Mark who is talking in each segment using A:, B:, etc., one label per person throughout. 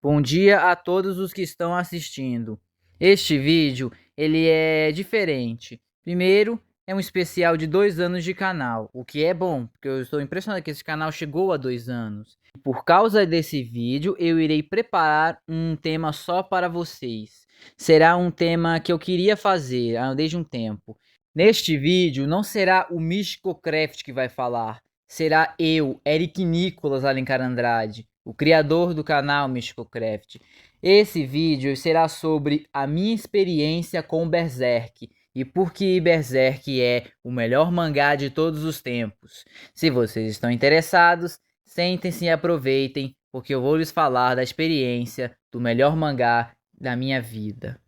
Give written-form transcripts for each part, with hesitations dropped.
A: Bom dia a todos os que estão assistindo. Este vídeo, ele é diferente. Primeiro, é um especial de 2 anos de canal, o que é bom, porque eu estou impressionado que esse canal chegou a 2 anos. Por causa desse vídeo, eu irei preparar um tema só para vocês. Será um tema que eu queria fazer desde um tempo. Neste vídeo, não será o Mysticocraft que vai falar, será eu, Eric Nicolas Alencar Andrade, o criador do canal Mysticocraft. Esse vídeo será sobre a minha experiência com Berserk e por que Berserk é o melhor mangá de todos os tempos. Se vocês estão interessados, sentem-se e aproveitem, porque eu vou lhes falar da experiência do melhor mangá da minha vida.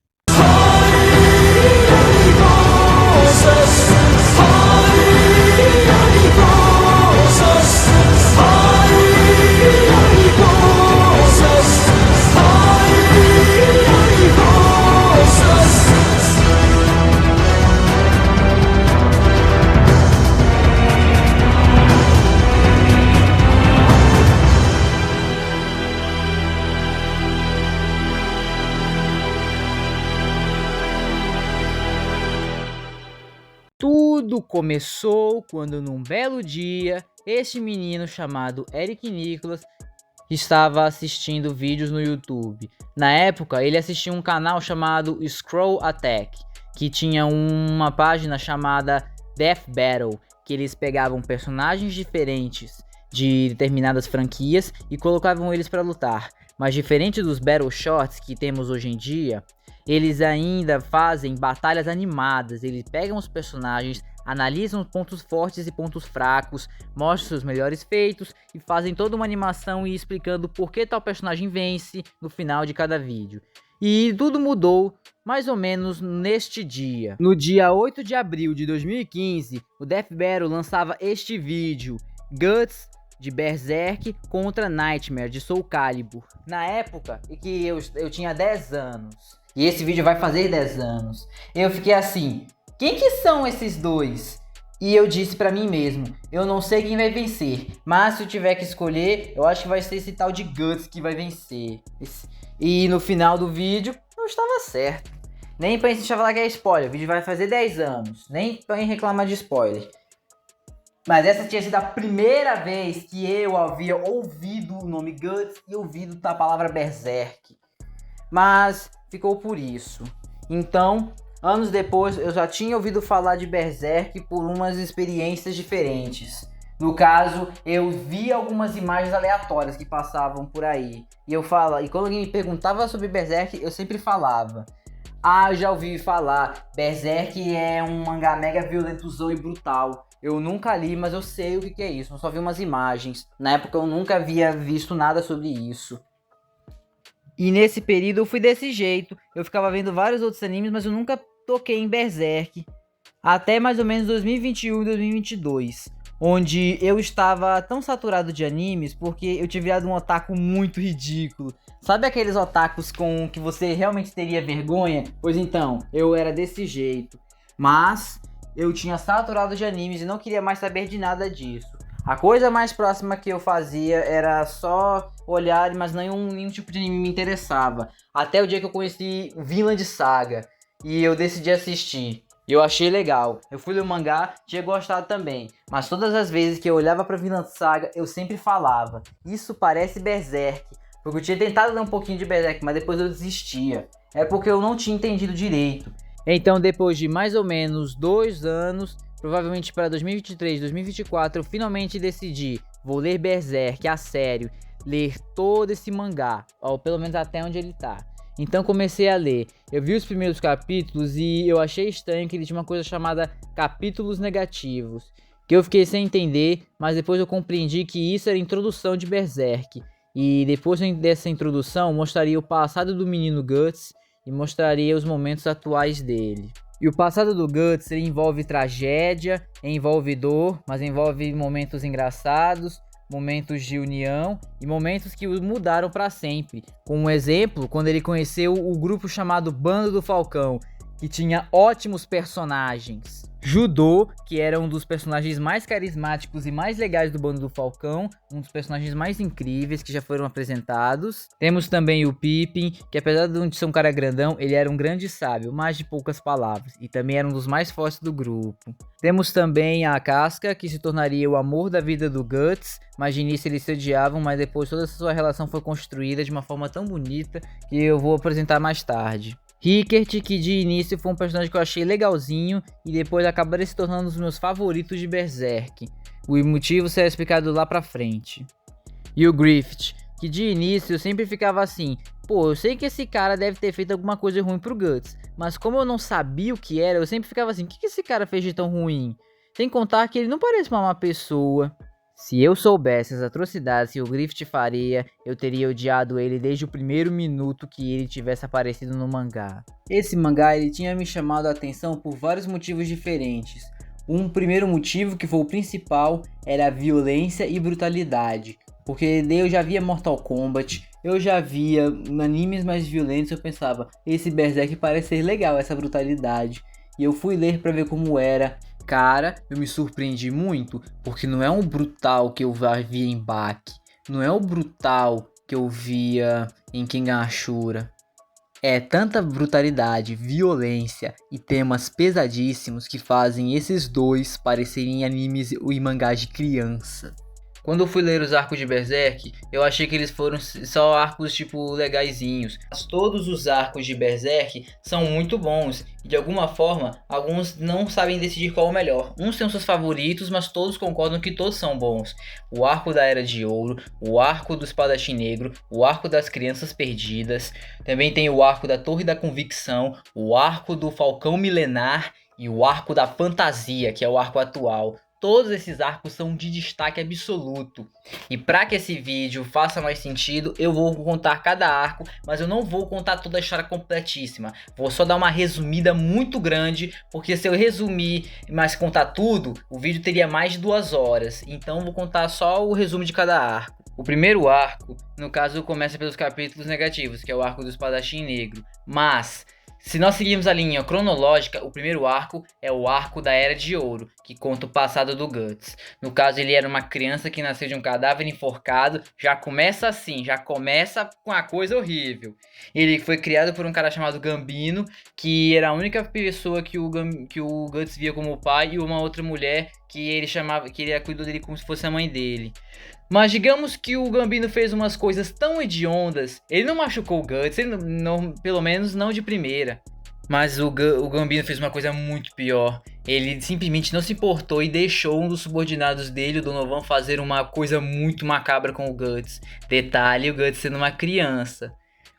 A: Tudo começou quando num belo dia, este menino chamado Eric Nicolas estava assistindo vídeos no YouTube. Na época, ele assistia um canal chamado Scroll Attack, que tinha uma página chamada Death Battle, que eles pegavam personagens diferentes de determinadas franquias e colocavam eles para lutar. Mas diferente dos Battle Shorts que temos hoje em dia, eles ainda fazem batalhas animadas. Eles pegam os personagens, analisam os pontos fortes e pontos fracos, mostram seus melhores feitos e fazem toda uma animação e explicando por que tal personagem vence no final de cada vídeo. E tudo mudou mais ou menos neste dia. No dia 8 de abril de 2015, o Death Battle lançava este vídeo, Guts de Berserk contra Nightmare de Soul Calibur. Na época em que eu tinha 10 anos. E esse vídeo vai fazer 10 anos. Eu fiquei assim, quem que são esses dois? E eu disse pra mim mesmo, eu não sei quem vai vencer, mas se eu tiver que escolher, eu acho que vai ser esse tal de Guts que vai vencer. E no final do vídeo, eu estava certo. Nem pense em falar que é spoiler, o vídeo vai fazer 10 anos. Nem reclamar de spoiler. Mas essa tinha sido a primeira vez que eu havia ouvido o nome Guts e ouvido a palavra Berserk. Mas ficou por isso. Então, anos depois, eu já tinha ouvido falar de Berserk por umas experiências diferentes. No caso, eu vi algumas imagens aleatórias que passavam por aí. E quando alguém me perguntava sobre Berserk, eu sempre falava: eu já ouvi falar, Berserk é um mangá mega violentozão e brutal. Eu nunca li, mas eu sei o que é isso. Eu só vi umas imagens. Na época eu nunca havia visto nada sobre isso. E nesse período eu fui desse jeito. Eu ficava vendo vários outros animes, mas eu nunca toquei em Berserk. Até mais ou menos 2021 e 2022. Onde eu estava tão saturado de animes porque eu tinha virado um otaku muito ridículo. Sabe aqueles otakus com que você realmente teria vergonha? Pois então, eu era desse jeito. Mas eu tinha saturado de animes e não queria mais saber de nada disso. A coisa mais próxima que eu fazia era só olhar, mas nenhum tipo de anime me interessava. Até o dia que eu conheci Vinland Saga e eu decidi assistir. Eu achei legal. Eu fui ler o mangá, tinha gostado também. Mas todas as vezes que eu olhava pra Vinland Saga, eu sempre falava: isso parece Berserk. Porque eu tinha tentado ler um pouquinho de Berserk, mas depois eu desistia. É porque eu não tinha entendido direito. Então, depois de mais ou menos 2 anos, provavelmente para 2023, 2024, eu finalmente decidi, vou ler Berserk a sério, ler todo esse mangá, ou pelo menos até onde ele tá. Então comecei a ler, eu vi os primeiros capítulos e eu achei estranho que ele tinha uma coisa chamada capítulos negativos, que eu fiquei sem entender, mas depois eu compreendi que isso era a introdução de Berserk. E depois dessa introdução mostraria o passado do menino Guts e mostraria os momentos atuais dele. E o passado do Guts ele envolve tragédia, envolve dor, mas envolve momentos engraçados, momentos de união e momentos que o mudaram para sempre. Como um exemplo, quando ele conheceu o grupo chamado Bando do Falcão, que tinha ótimos personagens. Judô, que era um dos personagens mais carismáticos e mais legais do Bando do Falcão, um dos personagens mais incríveis que já foram apresentados. Temos também o Pippin, que apesar de ser um cara grandão, ele era um grande sábio, mas de poucas palavras, e também era um dos mais fortes do grupo. Temos também a Casca, que se tornaria o amor da vida do Guts, mas de início eles se odiavam, mas depois toda essa sua relação foi construída de uma forma tão bonita que eu vou apresentar mais tarde. Rickert, que de início foi um personagem que eu achei legalzinho e depois acabaria se tornando um dos meus favoritos de Berserk. O motivo será explicado lá pra frente. E o Griffith, que de início eu sempre ficava assim, pô, eu sei que esse cara deve ter feito alguma coisa ruim pro Guts, mas como eu não sabia o que era, eu sempre ficava assim, o que esse cara fez de tão ruim? Sem contar que ele não parece uma má pessoa. Se eu soubesse as atrocidades que o Griffith faria, eu teria odiado ele desde o primeiro minuto que ele tivesse aparecido no mangá. Esse mangá ele tinha me chamado a atenção por vários motivos diferentes. Um primeiro motivo, que foi o principal, era a violência e brutalidade. Porque eu já via Mortal Kombat, eu já via animes mais violentos, eu pensava, esse Berserk parece ser legal, essa brutalidade. E eu fui ler pra ver como era. Cara, eu me surpreendi muito, porque não é um brutal que eu via em Baki, não é o brutal que eu via em Kengan Ashura. É tanta brutalidade, violência e temas pesadíssimos que fazem esses dois parecerem animes e mangás de criança. Quando eu fui ler os arcos de Berserk, eu achei que eles foram só arcos tipo legaizinhos. Mas todos os arcos de Berserk são muito bons. E de alguma forma, alguns não sabem decidir qual é o melhor. Uns têm os seus favoritos, mas todos concordam que todos são bons. O arco da Era de Ouro, o arco do Espadachim Negro, o arco das Crianças Perdidas. Também tem o arco da Torre da Convicção, o arco do Falcão Milenar e o arco da Fantasia, que é o arco atual. Todos esses arcos são de destaque absoluto. E para que esse vídeo faça mais sentido, eu vou contar cada arco, mas eu não vou contar toda a história completíssima. Vou só dar uma resumida muito grande, porque se eu resumir, mas contar tudo, o vídeo teria mais de 2 horas. Então vou contar só o resumo de cada arco. O primeiro arco, no caso, começa pelos capítulos negativos, que é o arco do Espadachim Negro. Mas se nós seguirmos a linha cronológica, o primeiro arco é o arco da Era de Ouro, que conta o passado do Guts. No caso, ele era uma criança que nasceu de um cadáver enforcado. Já começa assim, já começa com uma coisa horrível. Ele foi criado por um cara chamado Gambino, que era a única pessoa que o Guts via como pai, e uma outra mulher que ele cuidou dele como se fosse a mãe dele. Mas digamos que o Gambino fez umas coisas tão hediondas, ele não machucou o Guts, ele não, pelo menos não de primeira. Mas o Gambino fez uma coisa muito pior. Ele simplesmente não se importou e deixou um dos subordinados dele, o Donovan, fazer uma coisa muito macabra com o Guts. Detalhe, o Guts sendo uma criança.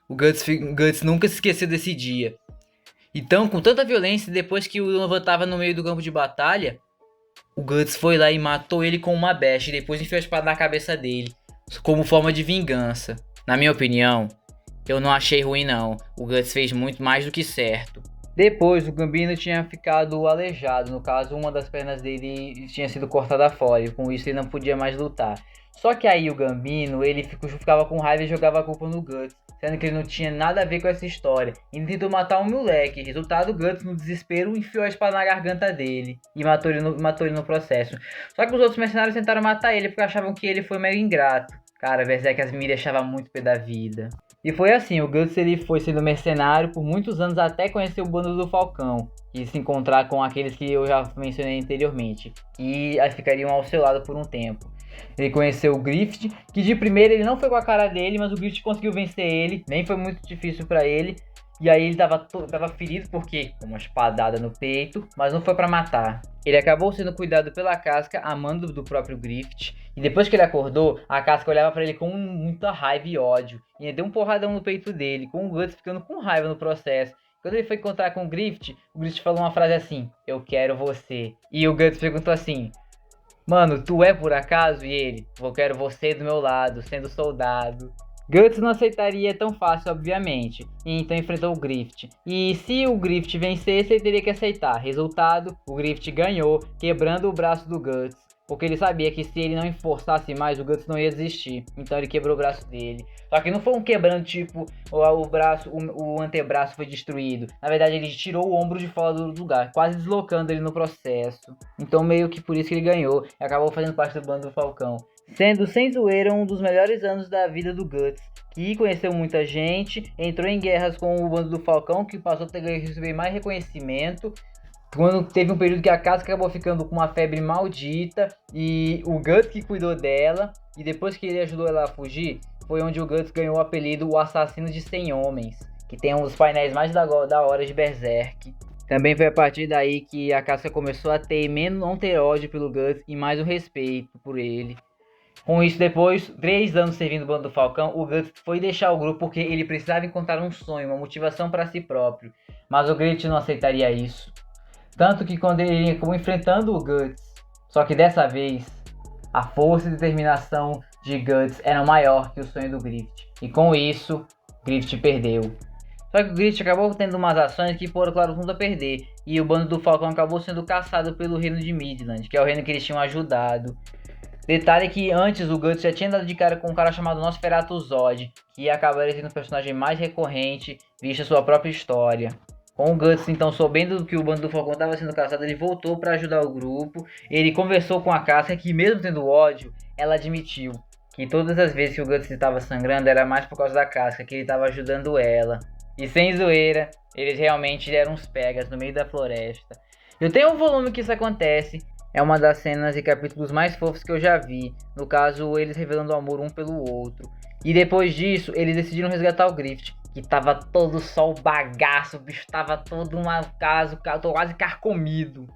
A: O Guts nunca se esqueceu desse dia. Então, com tanta violência, depois que o Donovan estava no meio do campo de batalha, o Guts foi lá e matou ele com uma besta e depois enfiou a espada na cabeça dele, como forma de vingança. Na minha opinião, eu não achei ruim não, o Guts fez muito mais do que certo. Depois o Gambino tinha ficado aleijado, no caso uma das pernas dele tinha sido cortada fora e com isso ele não podia mais lutar. Só que aí o Gambino, ele ficava com raiva e jogava a culpa no Guts, sendo que ele não tinha nada a ver com essa história. Ele tentou matar um moleque, resultado, o Guts no desespero enfiou a espada na garganta dele e matou ele no processo. Só que os outros mercenários tentaram matar ele porque achavam que ele foi mega ingrato. Cara, Berserk me deixava muito pé da vida. E foi assim, o Guts ele foi sendo mercenário por muitos anos até conhecer o Bando do Falcão e se encontrar com aqueles que eu já mencionei anteriormente, e ficariam ao seu lado por um tempo. Ele conheceu o Griffith, que de primeira ele não foi com a cara dele, mas o Griffith conseguiu vencer ele, nem foi muito difícil pra ele. E aí ele tava ferido porque com uma espadada no peito, mas não foi pra matar. Ele acabou sendo cuidado pela Casca, amando do próprio Griffith. E depois que ele acordou, a Casca olhava pra ele com muita raiva e ódio. E ele deu um porradão no peito dele, com o Guts ficando com raiva no processo. Quando ele foi encontrar com o Griffith falou uma frase assim: "Eu quero você". E o Guts perguntou assim: "Mano, tu é por acaso?" E ele: "Eu quero você do meu lado, sendo soldado". Guts não aceitaria tão fácil, obviamente, e então enfrentou o Griffith. E se o Griffith vencesse, ele teria que aceitar. Resultado, o Griffith ganhou, quebrando o braço do Guts. porque ele sabia que se ele não forçasse mais, o Guts não ia desistir. Então ele quebrou o braço dele. Só que não foi um quebrando tipo o antebraço foi destruído. Na verdade ele tirou o ombro de fora do lugar, quase deslocando ele no processo. Então meio que por isso que ele ganhou e acabou fazendo parte do bando do Falcão. Sendo, sem zoeira, um dos melhores anos da vida do Guts, que conheceu muita gente, entrou em guerras com o bando do Falcão, que passou a receber mais reconhecimento. Quando teve um período que a Casca acabou ficando com uma febre maldita e o Guts que cuidou dela, e depois que ele ajudou ela a fugir, foi onde o Guts ganhou o apelido o Assassino de 100 Homens, que tem um dos painéis mais da hora de Berserk. Também foi a partir daí que a Casca começou a ter não ter ódio pelo Guts e mais o respeito por ele. Com isso, depois, 3 anos servindo o bando do Falcão, o Guts foi deixar o grupo porque ele precisava encontrar um sonho, uma motivação para si próprio. Mas o Griffith não aceitaria isso. Tanto que quando ele acabou enfrentando o Guts, só que dessa vez, a força e determinação de Guts era maior que o sonho do Griffith. E com isso, Griffith perdeu. Só que o Griffith acabou tendo umas ações que foram, claro, tudo a perder. E o bando do Falcão acabou sendo caçado pelo reino de Midland, que é o reino que eles tinham ajudado. Detalhe que antes o Guts já tinha dado de cara com um cara chamado Nosferatu Zod, que acabaria sendo o personagem mais recorrente, vista sua própria história. Com o Guts, então, sabendo que o bando do Falcão estava sendo caçado, ele voltou para ajudar o grupo. Ele conversou com a Casca, que mesmo tendo ódio, ela admitiu que todas as vezes que o Guts estava sangrando era mais por causa da Casca, que ele estava ajudando ela. E sem zoeira, eles realmente deram uns pegas no meio da floresta. Eu tenho um volume que isso acontece. É uma das cenas e capítulos mais fofos que eu já vi. No caso, eles revelando o amor um pelo outro. E depois disso, eles decidiram resgatar o Griffith, que tava todo só o bagaço, o bicho tava todo quase carcomido.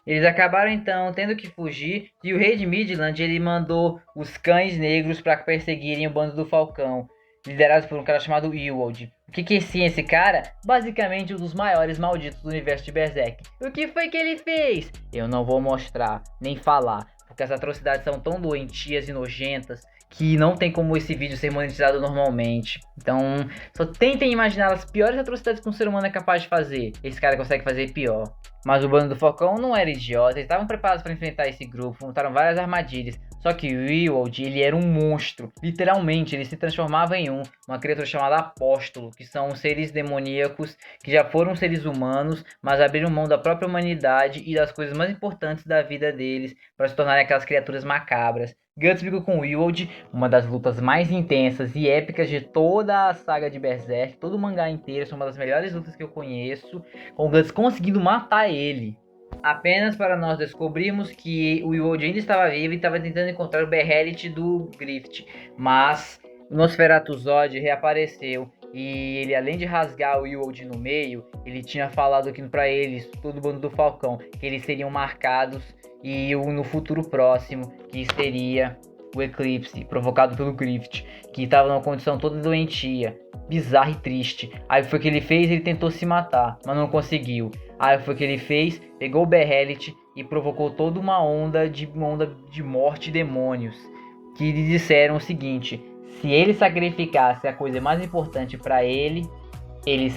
A: Eles acabaram então tendo que fugir e o rei de Midland ele mandou os cães negros para perseguirem o bando do Falcão, liderados por um cara chamado Ewald. O que é esse cara? Basicamente um dos maiores malditos do universo de Berserk. O que foi que ele fez? Eu não vou mostrar, nem falar, porque as atrocidades são tão doentias e nojentas que não tem como esse vídeo ser monetizado normalmente. Então, só tentem imaginar as piores atrocidades que um ser humano é capaz de fazer. Esse cara consegue fazer pior. Mas o bando do Falcão não era idiota, eles estavam preparados para enfrentar esse grupo, montaram várias armadilhas. Só que o Ewald, ele era um monstro. Literalmente, ele se transformava em uma criatura chamada Apóstolo, que são seres demoníacos que já foram seres humanos, mas abriram mão da própria humanidade e das coisas mais importantes da vida deles para se tornarem aquelas criaturas macabras. Guts brigou com o Ewald, uma das lutas mais intensas e épicas de toda a saga de Berserk, todo o mangá inteiro, são uma das melhores lutas que eu conheço, com o Guts conseguindo matar ele. Apenas para nós descobrirmos que o Ewald ainda estava vivo e estava tentando encontrar o Behelit do Griffith, mas o Nosferatu Zod reapareceu e ele, além de rasgar o Ewald no meio, ele tinha falado aqui para eles, todo o bando do Falcão, que eles seriam marcados e no futuro próximo, que seria o eclipse provocado pelo Griffith, que estava numa condição toda doentia, bizarra e triste. Aí foi o que ele fez, ele tentou se matar, mas não conseguiu. Aí foi o que ele fez, pegou o Behelit e provocou toda uma onda de morte e demônios, que lhe disseram o seguinte: se ele sacrificasse a coisa mais importante para ele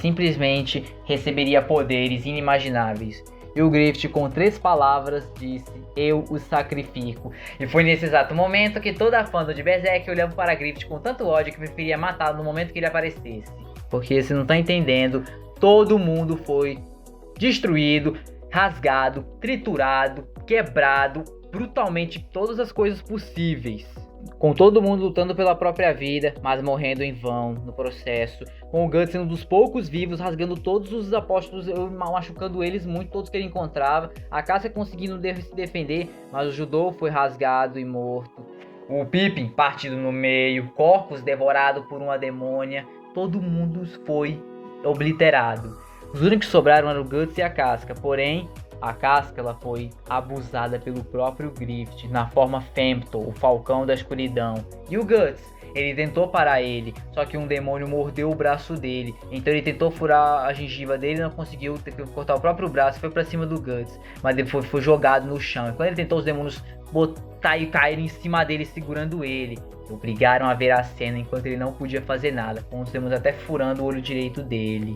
A: simplesmente receberia poderes inimagináveis. E o Griffith, com 3 palavras, disse: eu o sacrifico. E foi nesse exato momento que toda a fã de Berserk olhava para Griffith com tanto ódio que preferia matá-lo no momento que ele aparecesse. Porque você não tá entendendo, todo mundo foi destruído, rasgado, triturado, quebrado, brutalmente, todas as coisas possíveis. Com todo mundo lutando pela própria vida, mas morrendo em vão no processo. Com o Guts sendo um dos poucos vivos, rasgando todos os apóstolos, machucando eles muito, todos que ele encontrava. A Casca conseguindo se defender, mas o Judô foi rasgado e morto. O Pippin partido no meio, Corpus devorado por uma demônia. Todo mundo foi obliterado. Os únicos que sobraram eram o Guts e a Casca, porém a Casca ela foi abusada pelo próprio Griffith na forma Femto, o Falcão da Escuridão. E o Guts, ele tentou parar ele, só que um demônio mordeu o braço dele. Então ele tentou furar a gengiva dele, não conseguiu, teve que cortar o próprio braço, foi pra cima do Guts, mas depois foi jogado no chão. E quando ele tentou, os demônios botar e cair em cima dele, segurando ele. Obrigaram a ver a cena enquanto ele não podia fazer nada, com os demônios até furando o olho direito dele.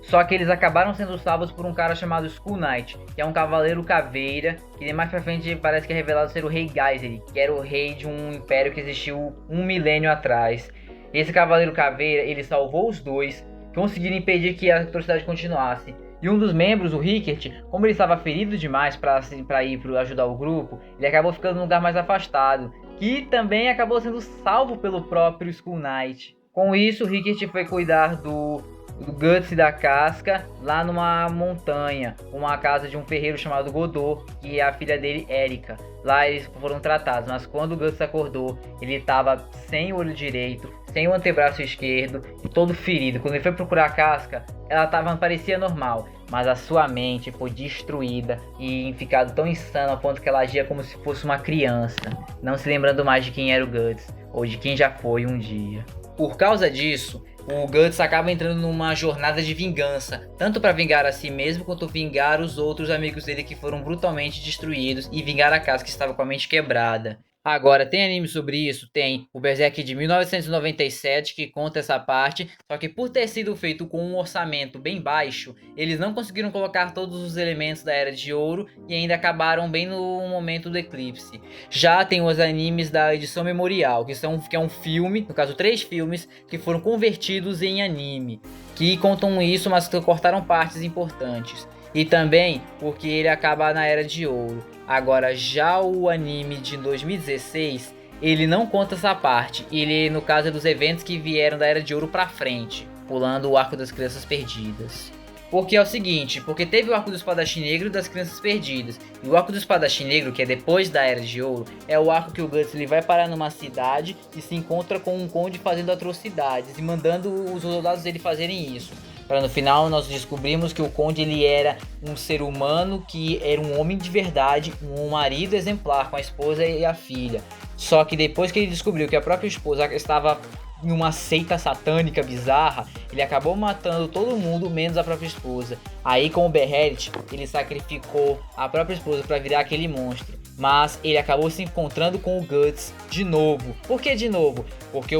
A: Só que eles acabaram sendo salvos por um cara chamado Skull Knight, que é um cavaleiro caveira, que mais pra frente parece que é revelado ser o rei Geyser, que era o rei de um império que existiu 1 milênio atrás. Esse cavaleiro caveira, ele salvou os dois, conseguiram impedir que a atrocidade continuasse. E um dos membros, o Rickert, como ele estava ferido demais para ir ajudar o grupo, ele acabou ficando num lugar mais afastado, que também acabou sendo salvo pelo próprio Skull Knight. Com isso, o Rickert foi cuidar do Guts e da Casca lá numa montanha, uma casa de um ferreiro chamado Godot, que é a filha dele, Erika. Lá eles foram tratados, mas quando o Guts acordou, ele estava sem o olho direito, sem o antebraço esquerdo e todo ferido. Quando ele foi procurar a Casca, ela parecia normal, mas a sua mente foi destruída e ficado tão insana ao ponto que ela agia como se fosse uma criança, não se lembrando mais de quem era o Guts ou de quem já foi um dia. Por causa disso, o Guts acaba entrando numa jornada de vingança, tanto para vingar a si mesmo quanto vingar os outros amigos dele que foram brutalmente destruídos e vingar a casa que estava com a mente quebrada. Agora, tem anime sobre isso? Tem o Berserk de 1997 que conta essa parte, só que por ter sido feito com um orçamento bem baixo, eles não conseguiram colocar todos os elementos da Era de Ouro e ainda acabaram bem no momento do eclipse. Já tem os animes da edição memorial, que é um filme, no caso 3 filmes, que foram convertidos em anime, que contam isso, mas que cortaram partes importantes. E também porque ele acaba na Era de Ouro. Agora, já o anime de 2016, ele não conta essa parte. Ele, no caso, é dos eventos que vieram da Era de Ouro pra frente, pulando o arco das Crianças Perdidas. Porque é o seguinte, porque teve o arco do Espadachim Negro e das Crianças Perdidas. E o arco do Espadachim Negro, que é depois da Era de Ouro, é o arco que o Guts ele vai parar numa cidade e se encontra com um conde fazendo atrocidades e mandando os soldados dele fazerem isso. Para no final nós descobrimos que o conde ele era um ser humano que era um homem de verdade, um marido exemplar com a esposa e a filha. Só que depois que ele descobriu que a própria esposa estava em uma seita satânica bizarra, ele acabou matando todo mundo menos a própria esposa. Aí com o Behelit, ele sacrificou a própria esposa para virar aquele monstro. Mas ele acabou se encontrando com o Guts de novo. Por que de novo? Porque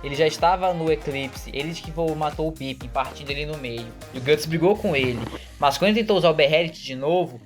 A: ele já estava no eclipse. Ele que matou o Pippin, partindo ele no meio. E o Guts brigou com ele. Mas quando ele tentou usar o Behelit de novo,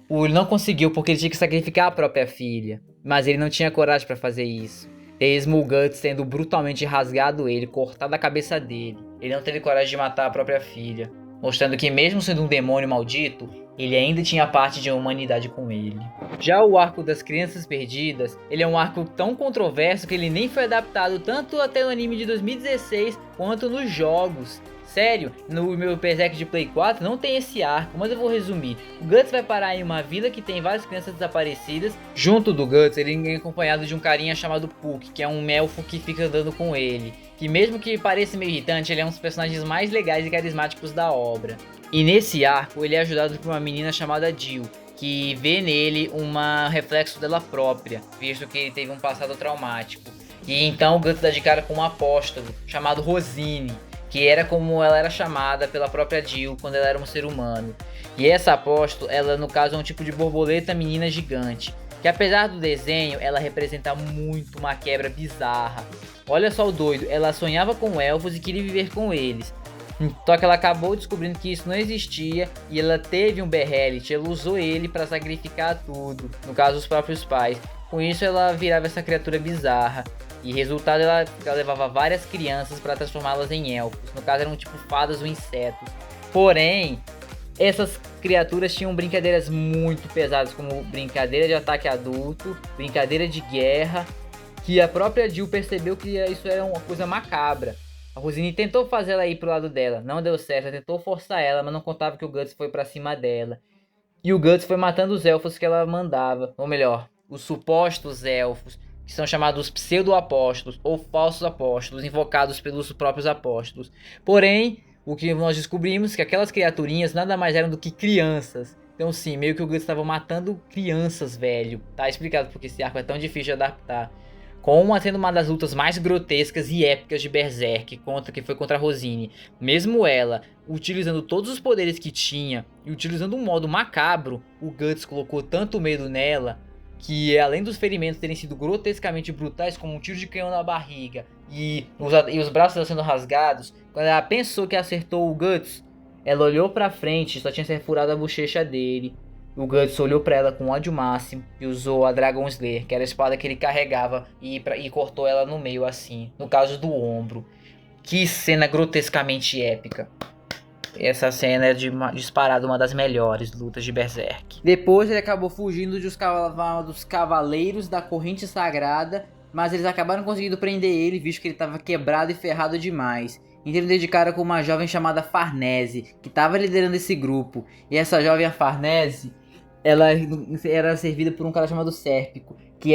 A: ele não conseguiu porque ele tinha que sacrificar a própria filha. Mas ele não tinha coragem para fazer isso. Mesmo o Guts tendo brutalmente rasgado ele, cortado a cabeça dele. Ele não teve coragem de matar a própria filha. Mostrando que mesmo sendo um demônio maldito, ele ainda tinha parte de humanidade com ele. Já o arco das Crianças Perdidas, ele é um arco tão controverso que ele nem foi adaptado tanto até no anime de 2016 quanto nos jogos. Sério, no meu Berserk de Play 4 não tem esse arco, mas eu vou resumir. O Guts vai parar em uma vila que tem várias crianças desaparecidas. Junto do Guts, ele é acompanhado de um carinha chamado Puck, que é um elfo que fica andando com ele. Que mesmo que pareça meio irritante, ele é um dos personagens mais legais e carismáticos da obra. E nesse arco, ele é ajudado por uma menina chamada Jill, que vê nele um reflexo dela própria, visto que ele teve um passado traumático. E então o Guts dá de cara com um apóstolo, chamado Rosine, que era como ela era chamada pela própria Jill quando ela era um ser humano. E essa apóstolo, ela no caso é um tipo de borboleta menina gigante, que apesar do desenho, ela representa muito uma quebra bizarra. Olha só o doido, ela sonhava com elfos e queria viver com eles. Só que ela acabou descobrindo que isso não existia e ela teve um Behelit, ela usou ele para sacrificar tudo, no caso os próprios pais. Com isso ela virava essa criatura bizarra. E resultado ela levava várias crianças para transformá-las em elfos. No caso eram tipo fadas ou insetos. Porém, essas criaturas tinham brincadeiras muito pesadas, como brincadeira de ataque adulto, brincadeira de guerra, que a própria Jill percebeu que isso era uma coisa macabra. A Rosine tentou fazer ela ir pro lado dela, não deu certo, ela tentou forçar ela, mas não contava que o Guts foi pra cima dela. E o Guts foi matando os elfos que ela mandava, ou melhor, os supostos elfos, que são chamados pseudo-apóstolos ou falsos apóstolos, invocados pelos próprios apóstolos. Porém, o que nós descobrimos é que aquelas criaturinhas nada mais eram do que crianças. Então sim, meio que o Guts estava matando crianças, velho. Tá explicado porque esse arco é tão difícil de adaptar. Sendo uma das lutas mais grotescas e épicas de Berserk, que foi contra a Rosine. Mesmo ela, utilizando todos os poderes que tinha e utilizando um modo macabro, o Guts colocou tanto medo nela que, além dos ferimentos terem sido grotescamente brutais, como um tiro de canhão na barriga e os braços sendo rasgados, quando ela pensou que acertou o Guts, Ela olhou pra frente, só tinha perfurado a bochecha dele. O Guts olhou pra ela com ódio máximo e usou a Dragon Slayer, que era a espada que ele carregava, e cortou ela no meio assim, no caso do ombro. Que cena grotescamente épica. Essa cena é disparada uma das melhores lutas de Berserk. Depois ele acabou fugindo dos cavaleiros da corrente sagrada, mas eles acabaram conseguindo prender ele, visto que ele estava quebrado e ferrado demais. Então ele deu de cara com uma jovem chamada Farnese, que estava liderando esse grupo. E essa jovem, a Farnese, ela era servida por um cara chamado Sérpico, que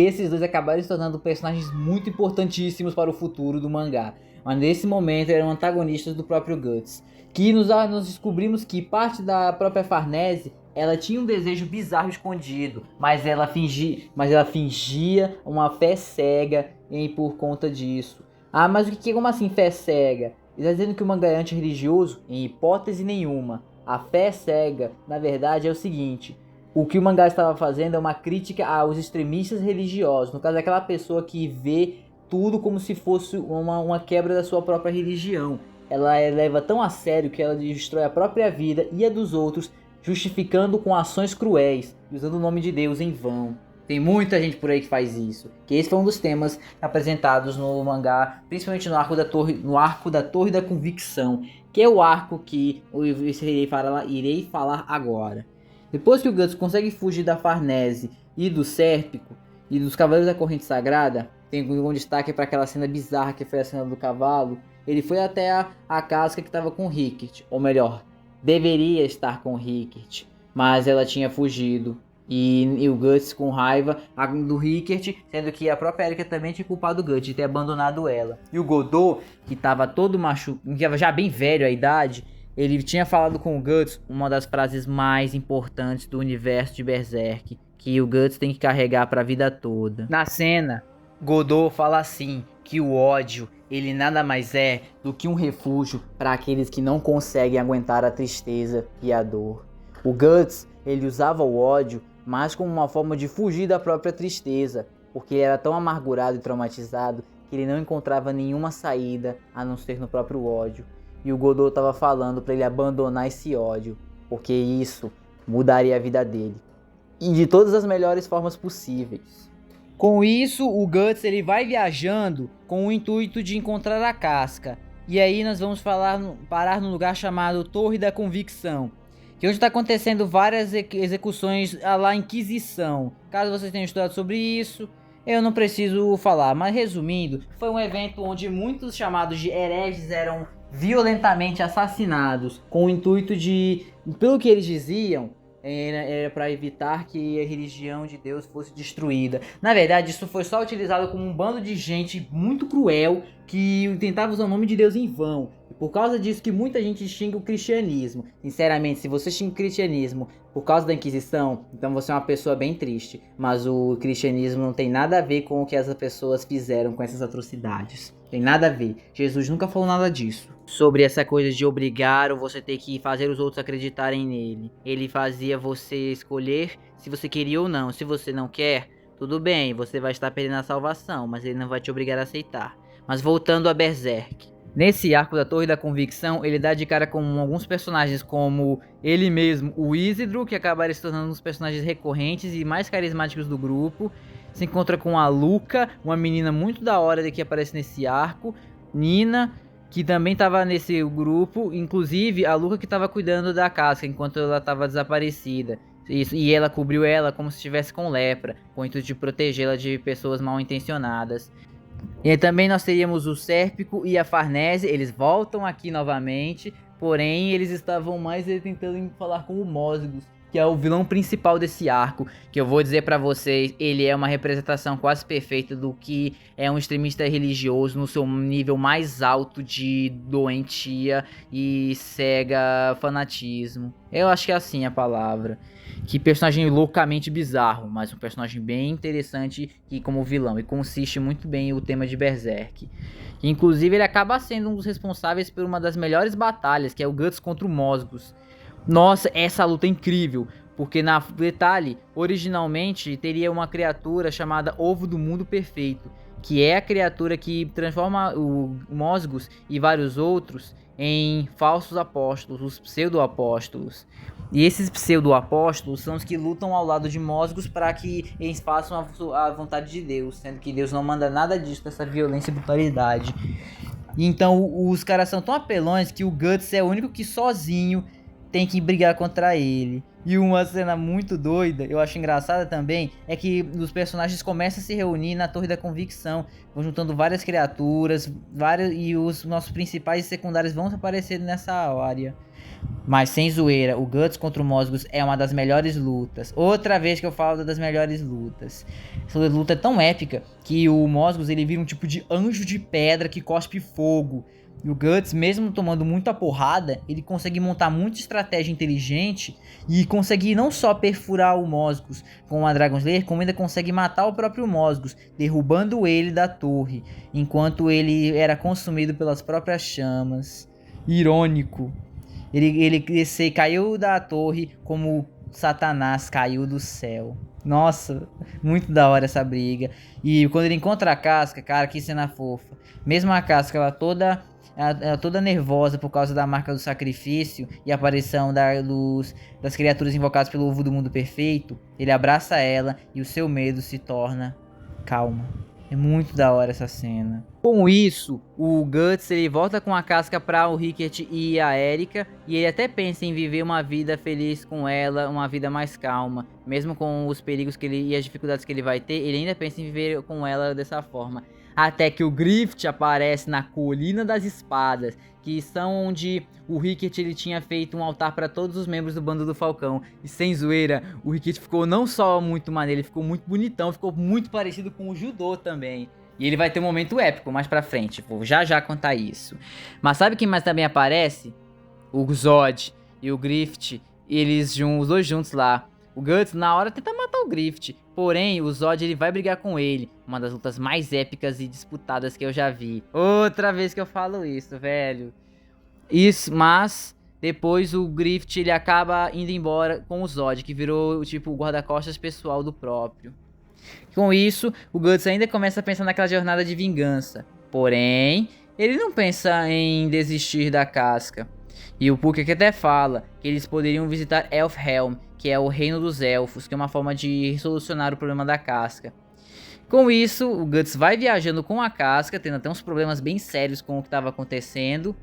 A: esses dois acabaram se tornando personagens muito importantíssimos para o futuro do mangá. Mas nesse momento eram antagonistas do próprio Guts. Que nós descobrimos que parte da própria Farnese, ela tinha um desejo bizarro escondido, mas ela fingia uma fé cega por conta disso. Ah, mas como assim fé cega? Ele está dizendo que o mangá é antirreligioso? Em hipótese nenhuma. A fé cega, na verdade, é o seguinte: o que o mangá estava fazendo é uma crítica aos extremistas religiosos, no caso, aquela pessoa que vê tudo como se fosse uma quebra da sua própria religião. Ela leva tão a sério que ela destrói a própria vida e a dos outros, justificando com ações cruéis, usando o nome de Deus em vão. Tem muita gente por aí que faz isso. Que esse foi um dos temas apresentados no mangá, principalmente no arco da Torre da Convicção, que é o arco que eu irei falar agora. Depois que o Guts consegue fugir da Farnese e do Sérpico e dos Cavaleiros da Corrente Sagrada, tem um destaque para aquela cena bizarra que foi a cena do cavalo. Ele foi até a casca que estava com Rickert, ou melhor, deveria estar com Rickert, mas ela tinha fugido. E o Guts com raiva do Rickert, sendo que a própria Erika também tinha culpado o Guts de ter abandonado ela. E o Godot, que estava todo machucado, já bem velho a idade, ele tinha falado com o Guts uma das frases mais importantes do universo de Berserk, que o Guts tem que carregar para a vida toda. Na cena, Godot fala assim, que o ódio, ele nada mais é do que um refúgio para aqueles que não conseguem aguentar a tristeza e a dor. O Guts, ele usava o ódio mas como uma forma de fugir da própria tristeza, porque ele era tão amargurado e traumatizado que ele não encontrava nenhuma saída a não ser no próprio ódio. E o Godot estava falando para ele abandonar esse ódio, porque isso mudaria a vida dele, e de todas as melhores formas possíveis. Com isso, o Guts ele vai viajando com o intuito de encontrar a casca, e aí nós vamos parar num lugar chamado Torre da Convicção, que hoje está acontecendo várias execuções à la Inquisição. Caso vocês tenham estudado sobre isso, eu não preciso falar. Mas resumindo, foi um evento onde muitos chamados de hereges eram violentamente assassinados, com o intuito de, pelo que eles diziam, era para evitar que a religião de Deus fosse destruída. Na verdade, isso foi só utilizado como um bando de gente muito cruel que tentava usar o nome de Deus em vão. Por causa disso que muita gente xinga o cristianismo. Sinceramente, se você xinga o cristianismo por causa da Inquisição, então você é uma pessoa bem triste. Mas o cristianismo não tem nada a ver com o que essas pessoas fizeram com essas atrocidades. Tem nada a ver. Jesus nunca falou nada disso. Sobre essa coisa de obrigar ou você ter que fazer os outros acreditarem nele. Ele fazia você escolher se você queria ou não. Se você não quer, tudo bem, você vai estar perdendo a salvação, mas ele não vai te obrigar a aceitar. Mas voltando a Berserk. Nesse arco da Torre da Convicção, ele dá de cara com alguns personagens como ele mesmo, o Isidro, que acabaria se tornando um dos personagens recorrentes e mais carismáticos do grupo. Se encontra com a Luca, uma menina muito da hora que aparece nesse arco. Nina, que também estava nesse grupo, inclusive a Luca que estava cuidando da casca enquanto ela estava desaparecida. Isso, e ela cobriu ela como se estivesse com lepra, com o intuito de protegê-la de pessoas mal intencionadas. E aí também nós teríamos o Sérpico e a Farnese, eles voltam aqui novamente, porém eles estavam mais tentando falar com o Mósgos, que é o vilão principal desse arco, que eu vou dizer pra vocês, ele é uma representação quase perfeita do que é um extremista religioso no seu nível mais alto de doentia e cega fanatismo. Eu acho que é assim a palavra. Que personagem loucamente bizarro, mas um personagem bem interessante e como vilão, e consiste muito bem o tema de Berserk. Inclusive ele acaba sendo um dos responsáveis por uma das melhores batalhas, que é o Guts contra o Mósgos. Nossa, essa luta é incrível, porque na detalhe, originalmente teria uma criatura chamada Ovo do Mundo Perfeito, que é a criatura que transforma o Mozgus e vários outros em falsos apóstolos, os pseudo-apóstolos. E esses pseudo-apóstolos são os que lutam ao lado de Mozgus para que eles façam a vontade de Deus, sendo que Deus não manda nada disso, dessa violência e brutalidade. Então os caras são tão apelões que o Guts é o único que sozinho tem que brigar contra ele. E uma cena muito doida, eu acho engraçada também, é que os personagens começam a se reunir na Torre da Convicção, vão juntando várias criaturas, e os nossos principais e secundários vão aparecer nessa área. Mas sem zoeira, o Guts contra o Mozgus é uma das melhores lutas. Outra vez que eu falo das melhores lutas. Essa luta é tão épica que o Mozgus ele vira um tipo de anjo de pedra que cospe fogo. E o Guts, mesmo tomando muita porrada, ele consegue montar muita estratégia inteligente e consegue não só perfurar o Mozgus com a Dragon Slayer, como ainda consegue matar o próprio Mozgus, derrubando ele da torre, enquanto ele era consumido pelas próprias chamas. Irônico. Ele caiu da torre como Satanás caiu do céu. Nossa, muito da hora essa briga. E quando ele encontra a Casca, cara, que cena fofa. Mesmo a Casca, ela toda nervosa por causa da marca do sacrifício e a aparição das criaturas invocadas pelo ovo do mundo perfeito, ele abraça ela e o seu medo se torna calma. É muito da hora essa cena. Com isso, o Guts ele volta com a Casca para o Rickert e a Erika, e ele até pensa em viver uma vida feliz com ela, uma vida mais calma. Mesmo com os perigos e as dificuldades que ele vai ter, ele ainda pensa em viver com ela dessa forma. Até que o Griffith aparece na Colina das Espadas, que são onde o Rickert ele tinha feito um altar para todos os membros do Bando do Falcão. E sem zoeira, o Rickert ficou não só muito maneiro, ele ficou muito bonitão, ficou muito parecido com o Judô também. E ele vai ter um momento épico mais pra frente, vou já contar isso. Mas sabe quem mais também aparece? O Zod e o Griffith, os dois juntos lá. O Guts na hora tenta matar o Griffith, porém o Zod ele vai brigar com ele. Uma das lutas mais épicas e disputadas que eu já vi. Outra vez que eu falo isso, velho. Mas depois o Griffith ele acaba indo embora com o Zod, que virou tipo o guarda-costas pessoal do próprio. Com isso, o Guts ainda começa a pensar naquela jornada de vingança. Porém, ele não pensa em desistir da Casca. E o Puck até fala que eles poderiam visitar Elfhelm, que é o reino dos elfos, que é uma forma de solucionar o problema da Casca. Com isso, o Guts vai viajando com a Casca, tendo até uns problemas bem sérios com o que estava acontecendo.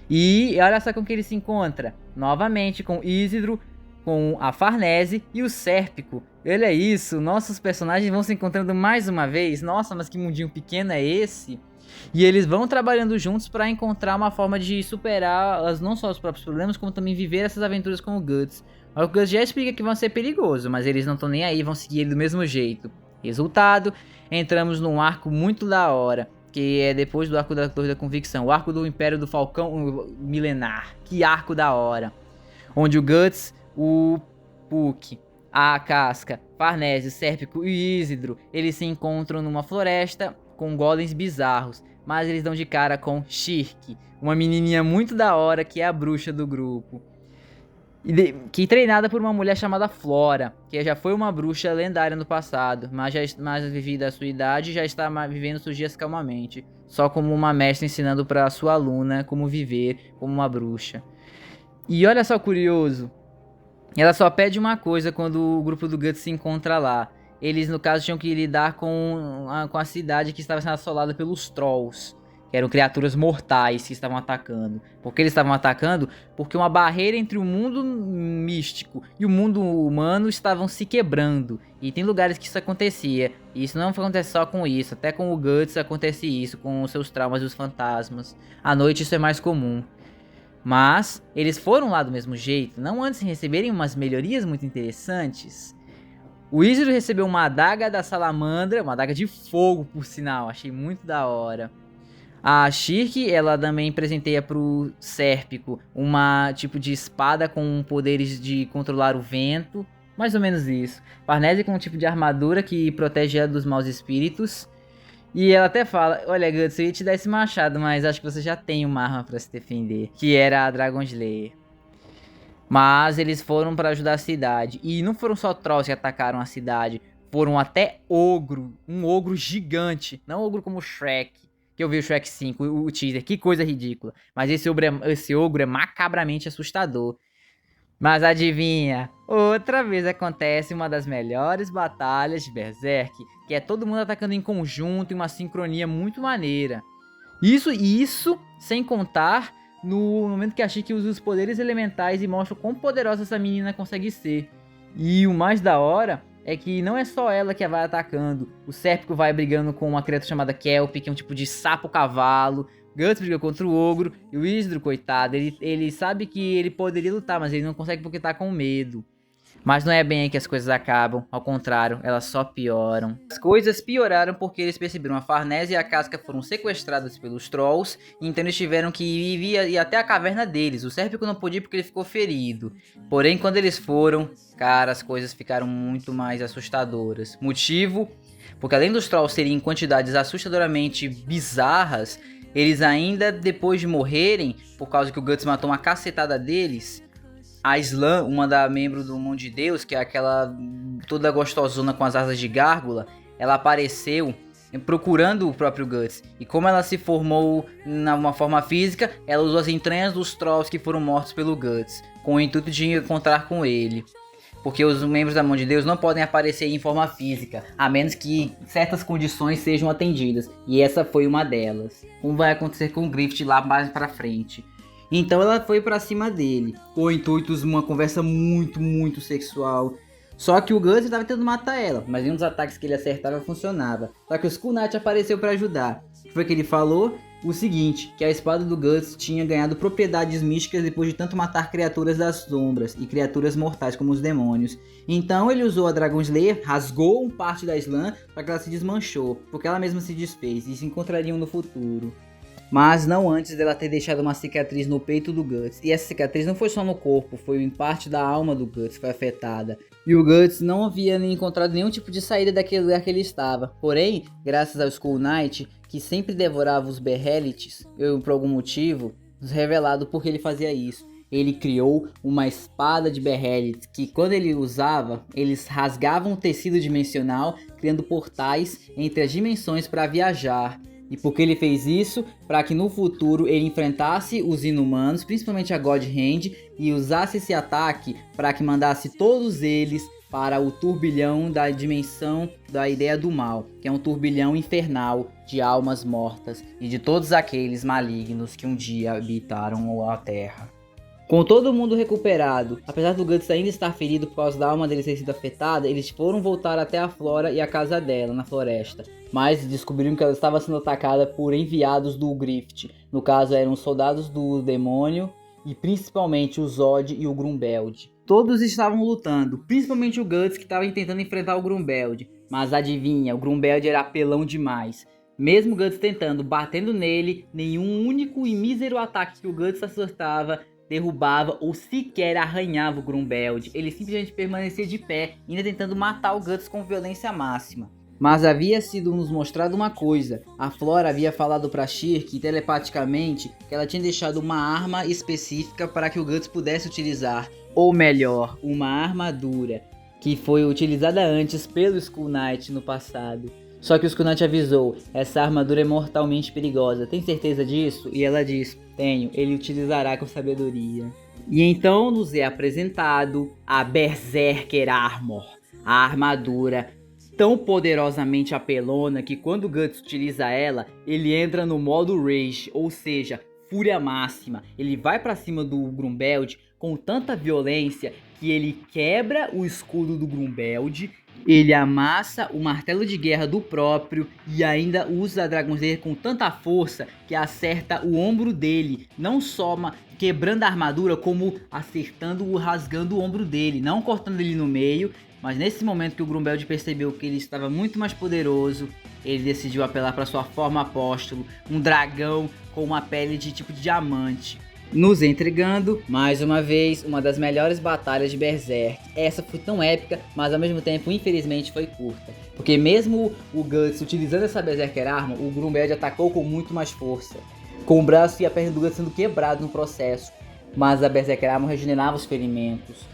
A: E olha só com que ele se encontra. Novamente com Isidro, com a Farnese e o Sérpico. Olha isso, nossos personagens vão se encontrando mais uma vez. Nossa, mas que mundinho pequeno é esse? E eles vão trabalhando juntos para encontrar uma forma de superar não só os próprios problemas, como também viver essas aventuras com o Guts. O Guts já explica que vão ser perigosos, mas eles não estão nem aí, vão seguir ele do mesmo jeito. Resultado, entramos num arco muito da hora, que é depois do arco da Torre da Convicção, o arco do Império do Falcão Milenar. Que arco da hora. Onde o Guts, o Puck, a Casca, Farnese, Sérpico e Isidro, eles se encontram numa floresta com golems bizarros, mas eles dão de cara com Shirk, uma menininha muito da hora que é a bruxa do grupo. Que treinada por uma mulher chamada Flora, que já foi uma bruxa lendária no passado, mas vivida a sua idade, já está vivendo seus dias calmamente, só como uma mestra ensinando para sua aluna como viver como uma bruxa. E olha só curioso, ela só pede uma coisa quando o grupo do Guts se encontra lá. Eles, no caso, tinham que lidar com a cidade que estava sendo assolada pelos Trolls, que eram criaturas mortais que estavam atacando. Por que eles estavam atacando? Porque uma barreira entre o mundo místico e o mundo humano estavam se quebrando. E tem lugares que isso acontecia. E isso não acontece só com isso. Até com o Guts acontece isso, com os seus traumas e os fantasmas. À noite isso é mais comum. Mas eles foram lá do mesmo jeito, não antes de receberem umas melhorias muito interessantes. O Isidro recebeu uma adaga da Salamandra, uma adaga de fogo por sinal, achei muito da hora. A Shirk, ela também presenteia pro Sérpico uma tipo de espada com poderes de controlar o vento, mais ou menos isso. Farnese com um tipo de armadura que protege ela dos maus espíritos. E ela até fala, olha Guts, eu ia te dar esse machado, mas acho que você já tem uma arma pra se defender, que era a Dragon Slayer. Mas eles foram pra ajudar a cidade, e não foram só Trolls que atacaram a cidade, foram até ogro, um ogro gigante, não ogro como o Shrek, que eu vi o Shrek 5, o teaser, que coisa ridícula. Mas esse ogro é macabramente assustador. Mas adivinha, outra vez acontece uma das melhores batalhas de Berserk, que é todo mundo atacando em conjunto, em uma sincronia muito maneira. Isso sem contar no momento que a Shiki usa os poderes elementais e mostra o quão poderosa essa menina consegue ser. E o mais da hora é que não é só ela que vai atacando. O Sérpico vai brigando com uma criatura chamada Kelp, que é um tipo de sapo-cavalo. Guts briga contra o ogro. E o Isidro, coitado, ele sabe que ele poderia lutar, mas ele não consegue porque tá com medo. Mas não é bem aí que as coisas acabam, ao contrário, elas só pioram. As coisas pioraram porque eles perceberam a Farnese e a Casca foram sequestradas pelos Trolls, então eles tiveram que ir até a caverna deles. O Sérpico não podia porque ele ficou ferido. Porém, quando eles foram, cara, as coisas ficaram muito mais assustadoras. Motivo? Porque além dos Trolls serem em quantidades assustadoramente bizarras, eles ainda, depois de morrerem, por causa que o Guts matou uma cacetada deles, a Slan, uma da membro do Mundo de Deus, que é aquela toda gostosona com as asas de gárgula, ela apareceu procurando o próprio Guts. E como ela se formou numa forma física, ela usou as entranhas dos Trolls que foram mortos pelo Guts, com o intuito de encontrar com ele. Porque os membros da Mão de Deus não podem aparecer em forma física, a menos que certas condições sejam atendidas. E essa foi uma delas. Como vai acontecer com o Griffith lá mais pra frente. Então ela foi pra cima dele, com intuitos uma conversa muito sexual. Só que o Guts estava tentando matar ela, mas nenhum dos ataques que ele acertava funcionava. Só que o Skull Knight apareceu pra ajudar. O que foi que ele falou? O seguinte, que a espada do Guts tinha ganhado propriedades místicas depois de tanto matar criaturas das sombras e criaturas mortais como os demônios. Então ele usou a Dragon Slayer, rasgou parte da Slan para que ela se desmanchou, porque ela mesma se desfez e se encontrariam no futuro. Mas não antes dela ter deixado uma cicatriz no peito do Guts. E essa cicatriz não foi só no corpo, foi em parte da alma do Guts que foi afetada. E o Guts não havia encontrado nenhum tipo de saída daquele lugar que ele estava. Porém, graças ao Skull Knight, que sempre devorava os Berrelites, por algum motivo, nos revelado por que ele fazia isso. Ele criou uma espada de Berrelites, que quando ele usava, eles rasgavam o tecido dimensional, criando portais entre as dimensões para viajar. E por que ele fez isso? Para que no futuro ele enfrentasse os inumanos, principalmente a God Hand, e usasse esse ataque para que mandasse todos eles para o turbilhão da dimensão da ideia do mal, que é um turbilhão infernal de almas mortas e de todos aqueles malignos que um dia habitaram a Terra. Com todo mundo recuperado, apesar do Guts ainda estar ferido por causa da alma dele ter sido afetada, eles foram voltar até a Flora e a casa dela, na floresta. Mas descobriram que ela estava sendo atacada por enviados do Griffith. No caso, eram soldados do demônio e principalmente o Zod e o Grumbeld. Todos estavam lutando, principalmente o Guts, que estava tentando enfrentar o Grumbeld. Mas adivinha, o Grumbeld era apelão demais. Mesmo o Guts tentando, batendo nele, nenhum único e mísero ataque que o Guts acertava derrubava ou sequer arranhava o Grumbeld. Ele simplesmente permanecia de pé, ainda tentando matar o Guts com violência máxima. Mas havia sido nos mostrado uma coisa. A Flora havia falado para Shirk telepaticamente que ela tinha deixado uma arma específica para que o Guts pudesse utilizar. Ou melhor, uma armadura que foi utilizada antes pelo Skull Knight no passado. Só que o Skull Knight avisou, essa armadura é mortalmente perigosa, tem certeza disso? E ela diz, tenho, ele utilizará com sabedoria. E então nos é apresentado a Berserker Armor, a armadura tão poderosamente apelona que quando o Guts utiliza ela, ele entra no modo Rage, ou seja, fúria máxima. Ele vai pra cima do Grumbeld com tanta violência que ele quebra o escudo do Grumbeld, ele amassa o martelo de guerra do próprio e ainda usa a Dragon Slayer com tanta força que acerta o ombro dele, não só quebrando a armadura, como acertando, rasgando o ombro dele, não cortando ele no meio. Mas nesse momento que o Grumbeld percebeu que ele estava muito mais poderoso, ele decidiu apelar para sua forma apóstolo, um dragão com uma pele de tipo de diamante, nos entregando, mais uma vez, uma das melhores batalhas de Berserk. Essa foi tão épica, mas ao mesmo tempo, infelizmente, foi curta. Porque mesmo o Guts utilizando essa Berserker Armor, o Grumbeld atacou com muito mais força, com o braço e a perna do Guts sendo quebrado no processo. mas a Berserker Armor regenerava os ferimentos,